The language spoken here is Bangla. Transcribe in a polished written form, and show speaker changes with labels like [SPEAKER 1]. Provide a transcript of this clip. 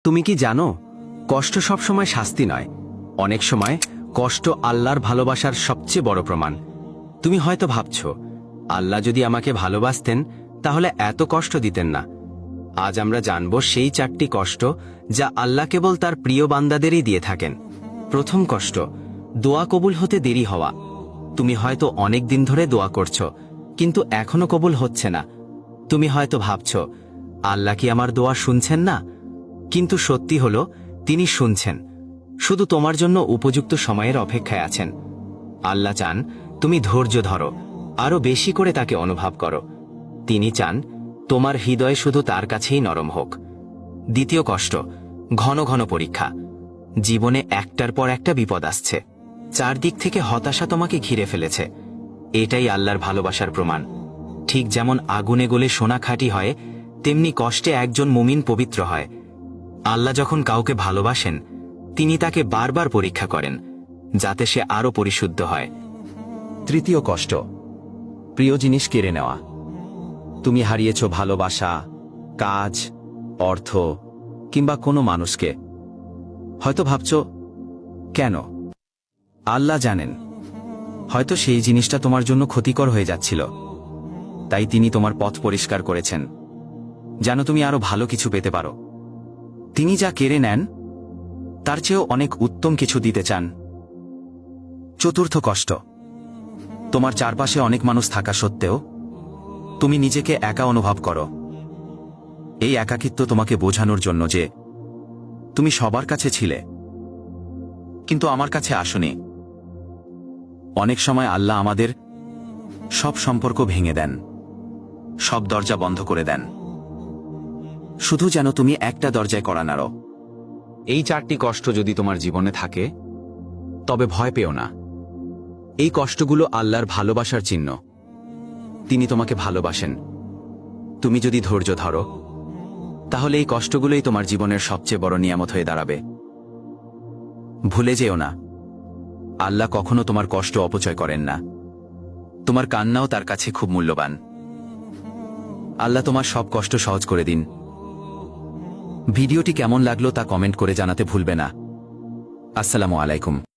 [SPEAKER 1] তুমি কি জানো, কষ্ট সবসময় শাস্তি নয়, অনেক সময় কষ্ট আল্লাহর ভালোবাসার সবচেয়ে বড় প্রমাণ। তুমি হয়তো ভাবছ, আল্লাহ যদি আমাকে ভালোবাসতেন তাহলে এত কষ্ট দিতেন না। আজ আমরা জানব সেই 4টি কষ্ট যা আল্লাহ কেবল তার প্রিয় বান্দাদেরই দিয়ে থাকেন। প্রথম কষ্ট, দোয়া কবুল হতে দেরি হওয়া। তুমি হয়তো অনেক দিন ধরে দোয়া করছ, কিন্তু এখনো কবুল হচ্ছে না। তুমি হয়তো ভাবছ, আল্লাহ কি আমার দোয়া শুনছেন না? কিন্তু সত্যি হলো, তিনি শুনছেন, শুধু তোমার জন্য উপযুক্ত সময়ের অপেক্ষায় আছেন। আল্লাহ চান তুমি ধৈর্য ধরো, আরো বেশি করে তাকে অনুভব করো। তিনি চান তোমার হৃদয় শুধু তার কাছেই নরম হোক। দ্বিতীয় কষ্ট, ঘন ঘন পরীক্ষা। জীবনে একটার পর একটা বিপদ আসছে, চারদিক থেকে হতাশা তোমাকে ঘিরে ফেলেছে। এটাই আল্লাহর ভালোবাসার প্রমাণ। ঠিক যেমন আগুনে গলে সোনা খাঁটি হয়, তেমনি কষ্টে একজন মুমিন পবিত্র হয়। আল্লাহ যখন কাউকে ভালোবাসেন, তিনি তাকে বারবার পরীক্ষা করেন, যাতে সে আরো পরিশুদ্ধ হয়। তৃতীয় কষ্ট, প্রিয় জিনিস কেড়ে নেওয়া। তুমি হারিয়েছ ভালোবাসা, কাজ, অর্থ কিংবা কোনো মানুষকে। হয়তো ভাবছ, কেন? আল্লাহ জানেন, হয়তো সেই জিনিসটা তোমার জন্য ক্ষতিকর হয়ে যাচ্ছিল, তাই তিনি তোমার পথ পরিষ্কার করেছেন, যেন তুমি আরো ভালো কিছু পেতে পারো। তিনি যা কেড়ে নেন, তার চেয়েও অনেক উত্তম কিছু দিতে চান। চতুর্থ কষ্ট, তোমার চারপাশে অনেক মানুষ থাকা সত্ত্বেও তুমি নিজেকে একা অনুভব করো। এই একাকিত্ব তোমাকে বোঝানোর জন্য যে তুমি সবার কাছে ছিলে, কিন্তু আমার কাছে আসোনি। অনেক সময় আল্লাহ আমাদের সব সম্পর্ক ভেঙে দেন, সব দরজা বন্ধ করে দেন, শুধু যেন তুমি একটা দরজায় কড়া নাড়ো। এই 4টি কষ্ট যদি তোমার জীবনে থাকে, তবে ভয় পেও না। এই কষ্টগুলো আল্লাহর ভালোবাসার চিহ্ন। তিনি তোমাকে ভালোবাসেন। তুমি যদি ধৈর্য ধরো, তাহলে এই কষ্টগুলোই তোমার জীবনের সবচেয়ে বড় নিয়ামত হয়ে দাঁড়াবে। ভুলে যেও না, আল্লাহ কখনো তোমার কষ্ট অপচয় করেন না। তোমার কান্নাও তার কাছে খুব মূল্যবান। আল্লাহ তোমার সব কষ্ট সহজ করে দিন। ভিডিওটি কেমন লাগলো তা কমেন্ট করে জানাতে ভুলবে না। আসসালামু আলাইকুম।